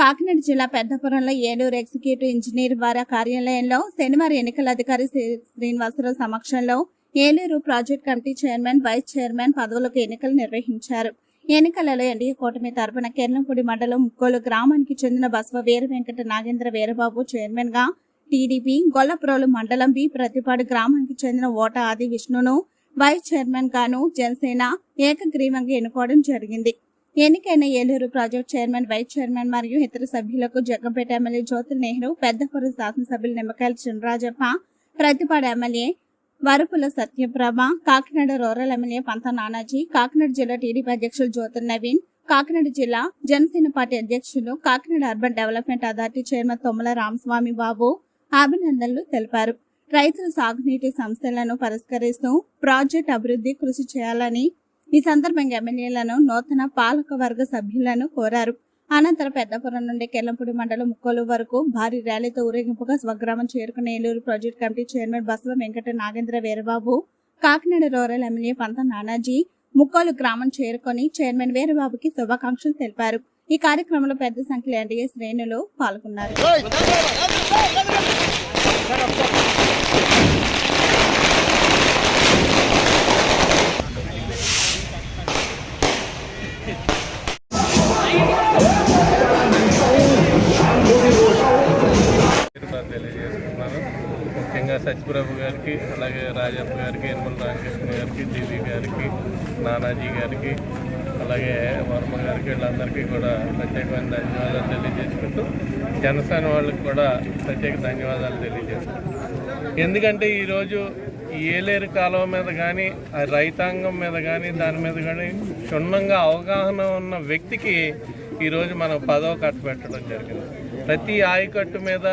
కాకినాడ జిల్లా పెద్దపురంలో Eluru executive engineer వారి కార్యాలయంలో శనివారం ఎన్నికల అధికారి శ్రీనివాసరావు సమక్షంలో Eluru project committee chairman, vice chairman పదవులకు ఎన్నికలు నిర్వహించారు. ఎన్నికలలో ఎన్డీఏ కూటమి తరపున కెర్లంపూడి మండలం ముక్కోలు గ్రామానికి చెందిన బసవ వీర వెంకట నాగేంద్ర వీరబాబు చైర్మన్ గా, టీడీపీ గొల్లప్రోలు మండలం బి ప్రతిపాడు గ్రామానికి చెందిన ఓట ఆది విష్ణును వైస్ చైర్మన్ గాను జనసేన ఏకగ్రీవంగా ఎన్నుకోవడం జరిగింది. ఎన్నికైన Eluru project chairman, vice chairman మరియు ఇతర సభ్యులకు జగ్గంపేట ఎమ్మెల్యే జ్యోతుల నెహ్రూ, పెద్దపురం శాసనసభ్యులు Nimmakayala Chinarajappa, Prathipadu MLA Varupula Satyaprabha, Kakinada rural MLA Pantha Nanaji, Kakinada జిల్లా టీడీపీ అధ్యక్షులు జ్యోతుల నవీన్, కాకినాడ జిల్లా జనసేన పార్టీ అధ్యక్షులు, Kakinada urban development authority chairman Tummala Ramaswamy Babu అభినందనలు తెలిపారు. రైతుల సాగునీటి సమస్యలను పరిష్కరిస్తూ ప్రాజెక్టు అభివృద్ధి కృషి చేయాలని ఈ సందర్భంగా ఎమ్మెల్యేలను, నూతన పాలక వర్గ సభ్యులను కోరారు. అనంతరం పెద్దపురం నుండి కెర్లంపూడి మండలం ముక్కోలు వరకు భారీ ర్యాలీతో ఊరేగింపుగా స్వగ్రామం చేరుకున్న Eluru project committee chairman Basava Venkata Nagendra Veerababu, Kakinada rural MLA Pantha Nanaji Mukkolu గ్రామం చేరుకుని చైర్మన్ వీరబాబుకి శుభాకాంక్షలు తెలిపారు. ఈ కార్యక్రమంలో పెద్ద సంఖ్యలో ఎన్డీఏ శ్రేణులు పాల్గొన్నారు. తెలియజేసుకున్నాను. ముఖ్యంగా సత్యప్రభు గారికి, అలాగే రాజప్ప గారికి, యనమల రామకృష్ణ గారికి, జీవి గారికి, నానాజీ గారికి, అలాగే వర్మ గారికి, వీళ్ళందరికీ కూడా ప్రత్యేకమైన ధన్యవాదాలు తెలియజేసుకుంటూ జనసేన వాళ్ళకి కూడా ప్రత్యేక ధన్యవాదాలు తెలియజేసుకుంటాం. ఎందుకంటే ఈరోజు ఈ ఏలేరు కాలువ మీద కానీ, ఆ రైతాంగం మీద కానీ, దాని మీద కానీ క్షుణ్ణంగా అవగాహన ఉన్న వ్యక్తికి ఈరోజు మనం పదవి కట్టబెట్టడం జరిగింది. ప్రతి ఆయకట్టు మీద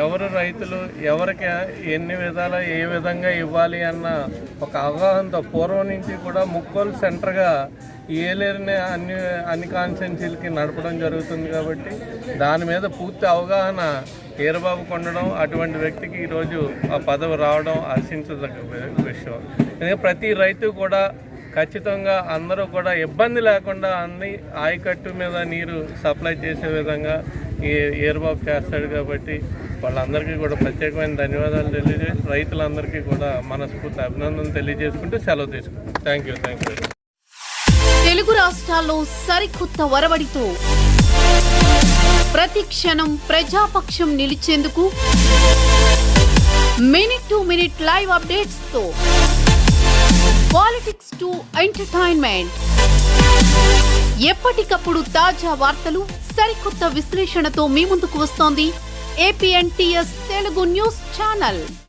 ఎవరు రైతులు, ఎవరికి ఎన్ని విధాల ఏ విధంగా ఇవ్వాలి అన్న ఒక అవగాహనతో పూర్వం నుంచి కూడా ముక్కోలు సెంటర్గా ఏలేరుని అన్ని కాన్స్టిట్యున్సీలకి నడపడం జరుగుతుంది. కాబట్టి దాని మీద పూర్తి అవగాహన వీరబాబుకు ఉండడం, అటువంటి వ్యక్తికి ఈరోజు ఆ పదవి రావడం హర్షించదగ్గ విషయం. ఎందుకంటే ప్రతి రైతు కూడా ఖచ్చితంగా అందరూ కూడా ఇబ్బంది లేకుండా అన్ని ఆయకట్టు మీద నీరు సప్లై చేసే విధంగా ఈ వీరబాబు చేస్తాడు. కాబట్టి వాళ్ళందరికీ కూడా ప్రత్యేకమైన ధన్యవాదాలు తెలియజేసి రైతులందరికీ కూడా మనస్ఫూర్తి అభినందనలు తెలియజేసుకుంటూ సెలవు తీసుకుంటాం. Thank you. తెలుగు రాష్ట్రాల్లో సరికొత్త ఒరవడితో ప్రతి క్షణం ప్రజాపక్షం నిలిచేందుకు minute to minute live updates తో పాలిటిక్స్ టు ఎంటర్టైన్మెంట్, ఎప్పటికప్పుడు తాజా వార్తలు, సరికొత్త విశ్లేషణతో మీ ముందుకు వస్తోంది APNTS తెలుగు న్యూస్ ఛానల్.